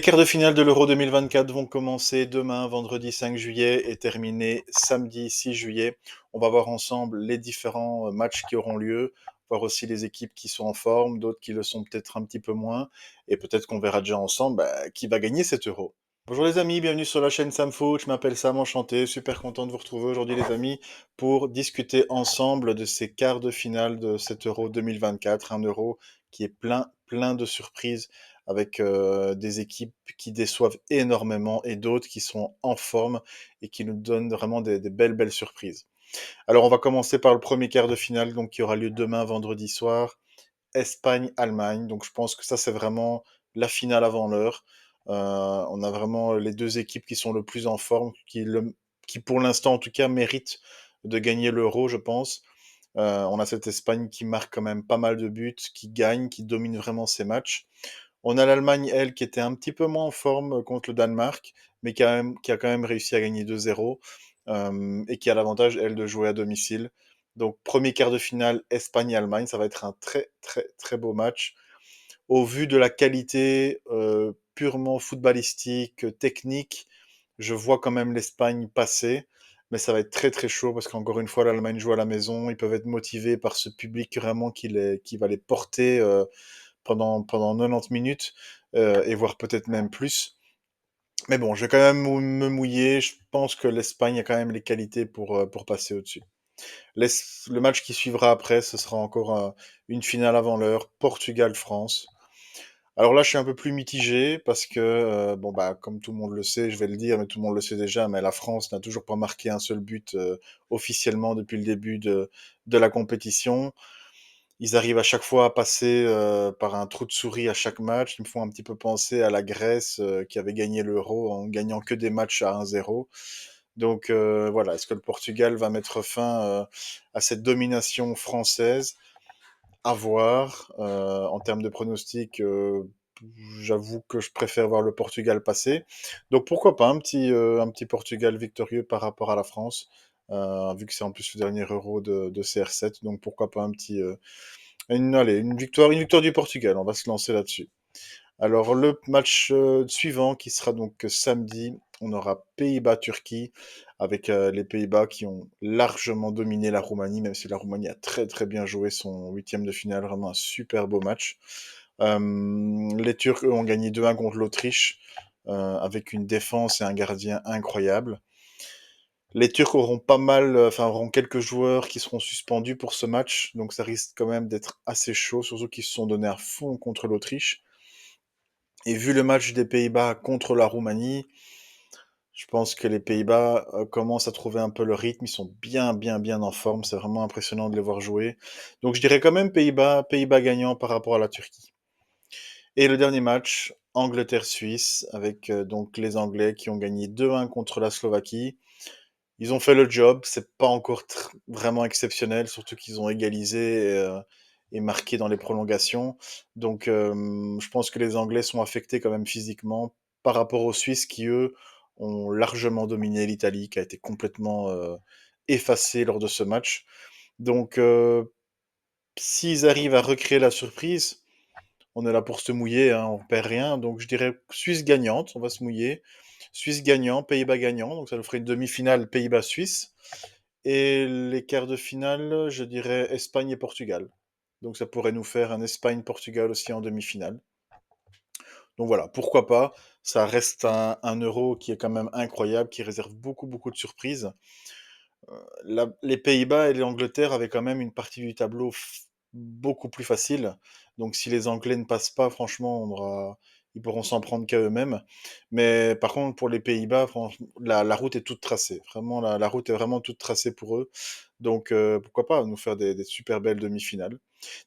Les quarts de finale de l'Euro 2024 vont commencer demain, vendredi 5 juillet, et terminer samedi 6 juillet. On va voir ensemble les différents matchs qui auront lieu, voir aussi les équipes qui sont en forme, d'autres qui le sont peut-être un petit peu moins, et peut-être qu'on verra déjà ensemble qui va gagner cet Euro. Bonjour les amis, bienvenue sur la chaîne Sam Foot, je m'appelle Sam, enchanté, super content de vous retrouver aujourd'hui les amis pour discuter ensemble de ces quarts de finale de cet Euro 2024, un Euro qui est plein de surprises avec des équipes qui déçoivent énormément et d'autres qui sont en forme et qui nous donnent vraiment des belles surprises. Alors on va commencer par le premier quart de finale donc qui aura lieu demain vendredi soir, Espagne-Allemagne. Donc je pense que ça c'est vraiment la finale avant l'heure. On a vraiment les deux équipes qui sont le plus en forme, qui pour l'instant en tout cas méritent de gagner l'Euro, je pense. On a cette Espagne qui marque quand même pas mal de buts, qui gagne, qui domine vraiment ses matchs. On a l'Allemagne, elle, qui était un petit peu moins en forme contre le Danemark, mais qui a quand même réussi à gagner 2-0, et qui a l'avantage, elle, de jouer à domicile. Donc, premier quart de finale, Espagne-Allemagne, ça va être un très beau match. Au vu de la qualité purement footballistique, technique, je vois quand même l'Espagne passer, mais ça va être très chaud parce qu'encore une fois, l'Allemagne joue à la maison, ils peuvent être motivés par ce public vraiment qui va les porter pendant 90 minutes, et voire peut-être même plus. Mais bon, je vais quand même me mouiller. Je pense que l'Espagne a quand même les qualités pour passer au-dessus. Le match qui suivra après, ce sera encore une finale avant l'heure, Portugal-France. Alors là, je suis un peu plus mitigé parce que, bon, bah, comme tout le monde le sait, je vais le dire, mais tout le monde le sait déjà, mais la France n'a toujours pas marqué un seul but officiellement depuis le début de la compétition. Ils arrivent à chaque fois à passer par un trou de souris à chaque match. Ils me font un petit peu penser à la Grèce qui avait gagné l'Euro en gagnant que des matchs à 1-0. Donc voilà, est-ce que le Portugal va mettre fin à cette domination française? À voir. En termes de pronostics, j'avoue que je préfère voir le Portugal passer. Donc pourquoi pas un petit Portugal victorieux par rapport à la France, vu que c'est en plus le dernier Euro de CR7. Donc pourquoi pas une victoire du Portugal, on va se lancer là-dessus. Alors le match suivant qui sera donc samedi, on aura Pays-Bas-Turquie avec les Pays-Bas qui ont largement dominé la Roumanie, même si la Roumanie a très bien joué son huitième de finale, vraiment un super beau match. Les Turcs, eux, ont gagné 2-1 contre l'Autriche avec une défense et un gardien incroyable. Les Turcs auront auront quelques joueurs qui seront suspendus pour ce match, donc ça risque quand même d'être assez chaud, surtout qu'ils se sont donnés à fond contre l'Autriche. Et vu le match des Pays-Bas contre la Roumanie, je pense que les Pays-Bas commencent à trouver un peu le rythme. Ils sont bien en forme. C'est vraiment impressionnant de les voir jouer. Donc je dirais quand même Pays-Bas gagnant par rapport à la Turquie. Et le dernier match, Angleterre-Suisse, avec donc les Anglais qui ont gagné 2-1 contre la Slovaquie. Ils ont fait le job. C'est pas encore vraiment exceptionnel, surtout qu'ils ont égalisé et marqué dans les prolongations. Donc je pense que les Anglais sont affectés quand même physiquement par rapport aux Suisses qui, eux, ont largement dominé l'Italie, qui a été complètement effacée lors de ce match. Donc s'ils arrivent à recréer la surprise, on est là pour se mouiller, hein, on perd rien. Donc je dirais Suisse gagnante, on va se mouiller. Suisse gagnant, Pays-Bas gagnant, donc ça nous ferait une demi-finale Pays-Bas-Suisse. Et les quarts de finale, je dirais Espagne et Portugal. Donc ça pourrait nous faire un Espagne-Portugal aussi en demi-finale. Donc voilà, pourquoi pas. Ça reste un euro qui est quand même incroyable, qui réserve beaucoup de surprises. Les Pays-Bas et l'Angleterre avaient quand même une partie du tableau beaucoup plus facile. Donc si les Anglais ne passent pas, franchement, ils pourront s'en prendre qu'à eux-mêmes. Mais par contre, pour les Pays-Bas, la route est toute tracée. Vraiment, la route est vraiment toute tracée pour eux. Donc pourquoi pas nous faire des super belles demi-finales.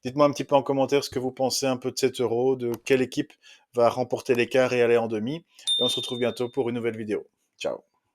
Dites-moi un petit peu en commentaire ce que vous pensez un peu de cet euro, de quelle équipe va remporter l'écart et aller en demi. Et on se retrouve bientôt pour une nouvelle vidéo. Ciao.